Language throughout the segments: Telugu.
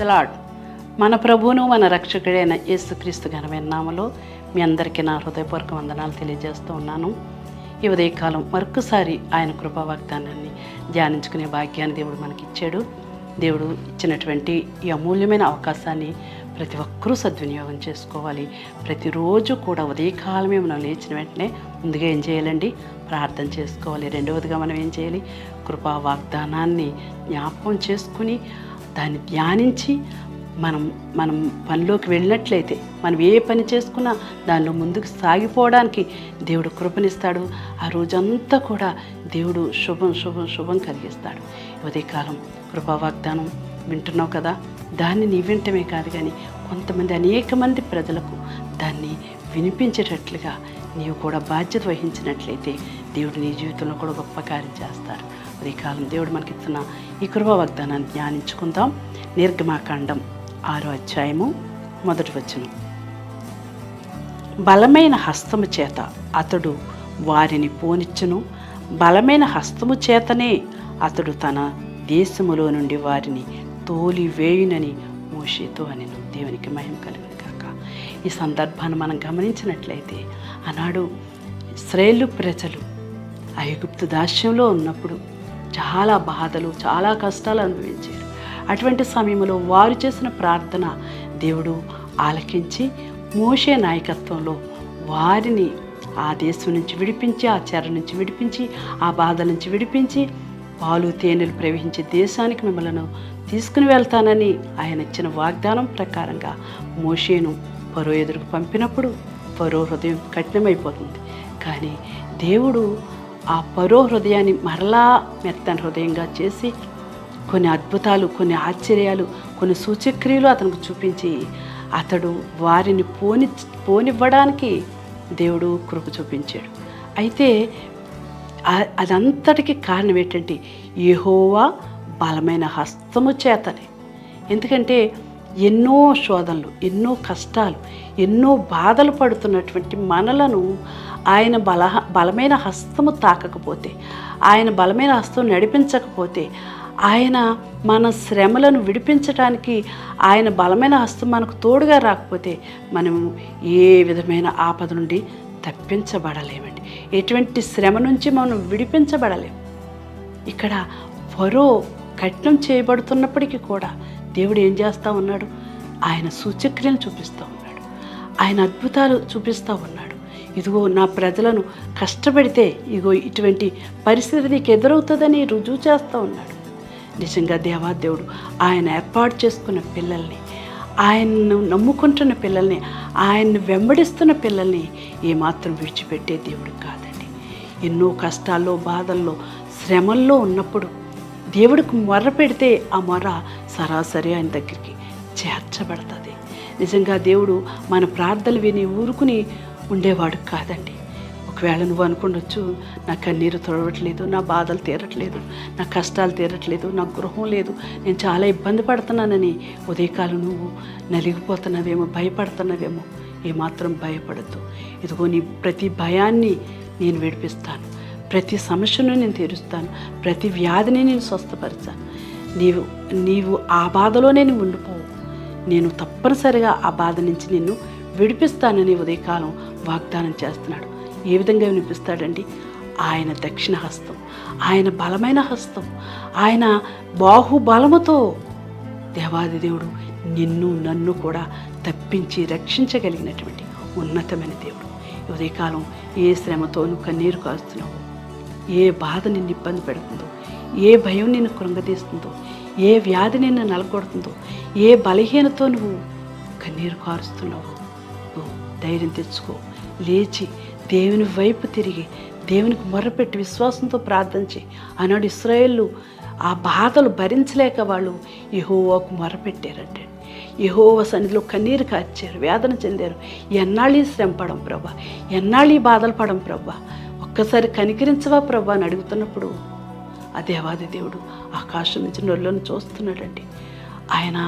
లార్డ్. మన ప్రభువును మన రక్షకుడైన యేసుక్రీస్తు ఘనమైన నామములో మీ అందరికీ నా హృదయపూర్వక వందనాలు తెలియజేస్తూ ఉన్నాను. ఈ ఉదయకాలం మరొకసారి ఆయన కృపా వాగ్దానాన్ని ధ్యానించుకునే భాగ్యాన్ని దేవుడు మనకిచ్చాడు. దేవుడు ఇచ్చినటువంటి ఈ అమూల్యమైన అవకాశాన్ని ప్రతి ఒక్కరూ సద్వినియోగం చేసుకోవాలి. ప్రతిరోజు కూడా ఉదయకాలమే మనం లేచిన వెంటనే ముందుగా ఏం చేయాలండి? ప్రార్థన చేసుకోవాలి. రెండవదిగా మనం ఏం చేయాలి? కృపా వాగ్దానాన్ని జ్ఞాపకం చేసుకుని దాన్ని ధ్యానించి మనం పనిలోకి వెళ్ళినట్లయితే మనం ఏ పని చేసుకున్నా దానిలో ముందుకు సాగిపోవడానికి దేవుడు కృపనిస్తాడు. ఆ రోజంతా కూడా దేవుడు శుభం శుభం శుభం కలిగిస్తాడు. ఉదయకాలం కృపా వాగ్దానం వింటున్నావు కదా, దాన్ని నీ వింటమే కాదు కానీ కొంతమంది అనేక మంది ప్రజలకు దాన్ని వినిపించేటట్లుగా నీవు కూడా బాధ్యత వహించినట్లయితే దేవుడు నీ జీవితంలో కూడా గొప్ప కార్యం చేస్తారు. ఉదయకాలం దేవుడు మనకిస్తున్న ఈ కృపా వాగ్దానాన్ని ధ్యానించుకుందాం. నిర్గమాకాండం 6వ అధ్యాయము 1వ వచనం. బలమైన హస్తము చేత అతడు వారిని పోనిచ్చును, బలమైన హస్తము చేతనే అతడు తన దేశములో నుండి వారిని తోలివేయునని మోషేతో అనెను. దేవునికి మహిమ కలుగును కాక. ఈ సందర్భాన్ని మనం గమనించినట్లయితే ఆనాడు ఇశ్రాయేలు ప్రజలు ఐగుప్తు దాస్యంలో ఉన్నప్పుడు చాలా బాధలు, చాలా కష్టాలు అనుభవించారు. అటువంటి సమయంలో వారు చేసిన ప్రార్థన దేవుడు ఆలకించి మోషే నాయకత్వంలో వారిని ఆ దేశం నుంచి విడిపించి, ఆ చెర నుంచి విడిపించి, ఆ బాధ నుంచి విడిపించి పాలు తేనెలు ప్రవహించే దేశానికి మిమ్మల్ని తీసుకుని వెళ్తానని ఆయన ఇచ్చిన వాగ్దానం ప్రకారంగా మోషేను ఫరో ఎదురుకు పంపినప్పుడు ఫరో హృదయం కఠినమైపోతుంది. కానీ దేవుడు ఆ ఫరో హృదయాన్ని మరలా మెత్తని హృదయంగా చేసి కొన్ని అద్భుతాలు, కొన్ని ఆశ్చర్యాలు, కొన్ని సూచక్రియలు అతనికి చూపించి అతడు వారిని పోనివ్వడానికి దేవుడు కృప చూపించాడు. అయితే అదంతటికి కారణం ఏంటంటే యెహోవా బలమైన హస్తము చేతనే. ఎందుకంటే ఎన్నో శోధనలు, ఎన్నో కష్టాలు, ఎన్నో బాధలు పడుతున్నటువంటి మనలను ఆయన బలమైన హస్తము తాకకపోతే, ఆయన బలమైన హస్తం నడిపించకపోతే, ఆయన మన శ్రమలను విడిపించడానికి ఆయన బలమైన హస్తం మనకు తోడుగా రాకపోతే మనము ఏ విధమైన ఆపద నుండి తప్పించబడలేమండి. ఎటువంటి శ్రమ నుంచి మనం విడిపించబడలేము. ఇక్కడ ఫరో కఠినం చేయబడుతున్నప్పటికీ కూడా దేవుడు ఏం చేస్తూ ఉన్నాడు? ఆయన సూచక్రియలు చూపిస్తూ ఉన్నాడు, ఆయన అద్భుతాలు చూపిస్తూ ఉన్నాడు. ఇదిగో నా ప్రజలను కష్టపెడితే ఇదిగో ఇటువంటి పరిస్థితి నీకు ఎదురవుతుందని రుజువు చేస్తూ ఉన్నాడు. నిజంగా దేవాదేవుడు ఆయన ఏర్పాటు చేసుకున్న పిల్లల్ని, ఆయన్ను నమ్ముకుంటున్న పిల్లల్ని, ఆయన్ని వెంబడిస్తున్న పిల్లల్ని ఏమాత్రం విడిచిపెట్టే దేవుడు కాదండి. ఎన్నో కష్టాల్లో, బాధల్లో, శ్రమల్లో ఉన్నప్పుడు దేవుడికి మొర్ర పెడితే ఆ మొర్ర సరాసరి ఆయన దగ్గరికి చేర్చబడుతుంది. నిజంగా దేవుడు మన ప్రార్థనలు విని ఊరుకుని ఉండేవాడు కాదండి. ఒకవేళ నువ్వు అనుకుండొచ్చు, నా కన్నీరు తొడవట్లేదు, నా బాధలు తీరట్లేదు, నా కష్టాలు తీరట్లేదు, నా గృహం లేదు, నేను చాలా ఇబ్బంది పడుతున్నానని ఉదయకాలం నువ్వు నలిగిపోతున్నావేమో, భయపడుతున్నావేమో. ఏమాత్రం భయపడద్దు. ఇదిగో నీ ప్రతి భయాన్ని నేను విడిపిస్తాను, ప్రతి సమస్యను నేను తీరుస్తాను, ప్రతి వ్యాధిని నేను స్వస్థపరుస్తాను. నీవు ఆ బాధలోనే నువ్వు ఉండిపోవు. నేను తప్పనిసరిగా ఆ బాధ నుంచి నిన్ను విడిపిస్తానని ఉదయకాలం వాగ్దానం చేస్తున్నాడు. ఏ విధంగా వినిపిస్తాడండి? ఆయన దక్షిణ హస్తం, ఆయన బలమైన హస్తం, ఆయన బాహుబలముతో దేవాది దేవుడు నిన్ను నన్ను కూడా తప్పించి రక్షించగలిగినటువంటి ఉన్నతమైన దేవుడు. ఉదయకాలం ఏ శ్రమతో నువ్వు కన్నీరు కాస్తున్నావు, ఏ బాధ నిన్ను ఇబ్బంది పెడుతుందో, ఏ భయం నిన్ను కృంగతీస్తుందో, ఏ వ్యాధి నిన్ను నలగొడుతుందో, ఏ బలహీనతో నువ్వు కన్నీరు కారుస్తున్నావు, నువ్వు ధైర్యం తెచ్చుకో. లేచి దేవుని వైపు తిరిగి దేవునికి మొర్రపెట్టి విశ్వాసంతో ప్రార్థన చేయి. ఆనాడు ఇశ్రాయేలు ఆ బాధలు భరించలేక వాళ్ళు యెహోవాకు మొర్రపెట్టారంటే, యెహోవా సన్నిధిలో కన్నీరు కార్చారు, వేదన చెందారు. ఎన్నాళ్ళు శ్రమ పడం ప్రభా, ఎన్నాళ్ళు బాధలు పడం ప్రభా, ఒక్కసారి కనికరించవా ప్రభా అని అడుగుతున్నప్పుడు ఆ దేవాది దేవుడు ఆకాశం నుంచి నొల్లను చూస్తున్నాడండి. ఆయన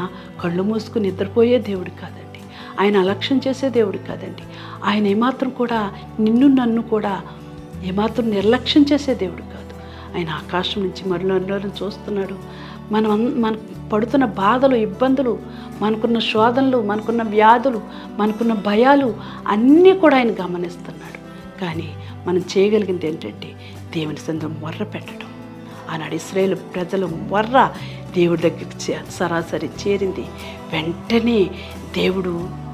కళ్ళు మూసుకుని నిద్రపోయే దేవుడు కాదండి, ఆయన అలక్ష్యం చేసే దేవుడు కాదండి. ఆయన ఏమాత్రం కూడా నిన్ను నన్ను కూడా ఏమాత్రం నిర్లక్ష్యం చేసే దేవుడు కాదు. ఆయన ఆకాశం నుంచి మరొకరిని చూస్తున్నాడు. మన పడుతున్న బాధలు, ఇబ్బందులు, మనకున్న శోధనలు, మనకున్న వ్యాధులు, మనకున్న భయాలు అన్నీ కూడా ఆయన గమనిస్తున్నాడు. కానీ మనం చేయగలిగింది ఏంటంటే దేవుని సన్నిధిలో మొర్ర పెట్టడం. ఆనాడు ఇశ్రాయేలు ప్రజలు మొర్ర దేవుడి దగ్గరికి సరాసరి చేరింది. వెంటనే దేవుడు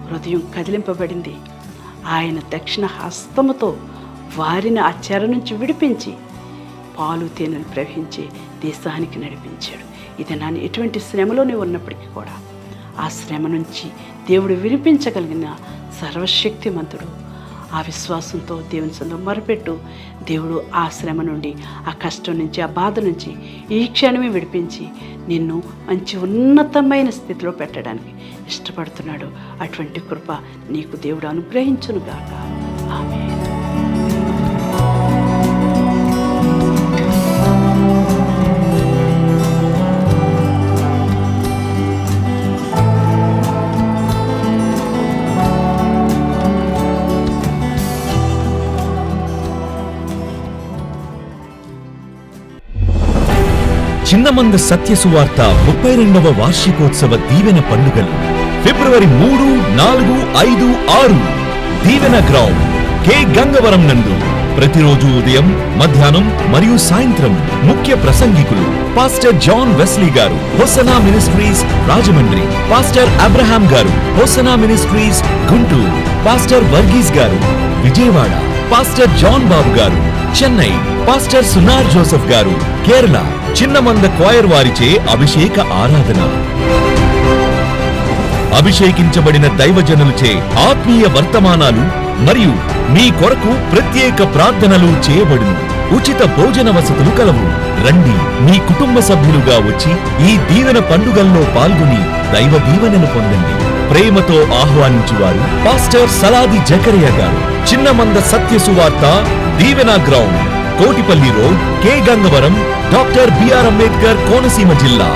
హృదయం కదిలింపబడింది. ఆయన దక్షిణ హస్తముతో వారిని ఆ చెర నుంచి విడిపించి పాలు తేనెలు ప్రవహించి దేశానికి నడిపించాడు. ఇది నాన్న ఎటువంటి శ్రమలోనే ఉన్నప్పటికీ కూడా ఆ శ్రమ నుంచి దేవుడు వినిపించగలిగిన సర్వశక్తిమంతుడు. ఆ విశ్వాసంతో దేవుని సన్నిధిలో మొరపెట్టు. దేవుడు ఆ శ్రమ నుండి, ఆ కష్టం నుంచి, ఆ బాధ నుంచి ఈ క్షణమే విడిపించి నిన్ను మంచి ఉన్నతమైన స్థితిలో పెట్టడానికి ఇష్టపడుతున్నాడు. అటువంటి కృప నీకు దేవుడు అనుగ్రహించునుగాక. ఆమేన్. చిన్నమంద సత్య సువార్త 32వ వార్షికోత్సవ దీవెన పండుగలు ఫిబ్రవరి 3, 4, 5, 6 దీవెన గ్రౌండ్ కె గంగవరం నందు ప్రతిరోజు ఉదయం, మధ్యాహ్నం మరియు సాయంత్రం. ముఖ్య ప్రసంగికులు పాస్టర్ జాన్ వెస్లీ గారు, Hosanna Ministries Rajahmundry. Pastor Abraham గారు, Hosanna Ministries Guntur. Pastor Varghese గారు, విజయవాడ. పాస్టర్ జాన్ బాబు గారు, చెన్నై. పాస్టర్ సునార్ జోసెఫ్ గారు, కేరళ. చిన్నమంద క్వైర్ వారిచే అభిషేక ఆరాధన. అభిషేకించబడిన దైవజనులచే ఆత్మీయ వర్తమానాలు మరియు మీ కొరకు ప్రత్యేక ప్రార్థనలు చేయబడును. ఉచిత భోజన వసతులు కలవు. రండి, మీ కుటుంబ సభ్యులుగా వచ్చి ఈ దీవెన పండుగల్లో పాల్గొని దైవ దీవెనను పొందండి. ప్రేమతో ఆహ్వానించువారు పాస్టర్ సలాది జకరియా గారు. చిన్నమంద సత్య సువార్త దీవెన ground, Kotipalli road, K Gangavaram, doctor BR Ambedkar, Konaseema జిల్లా.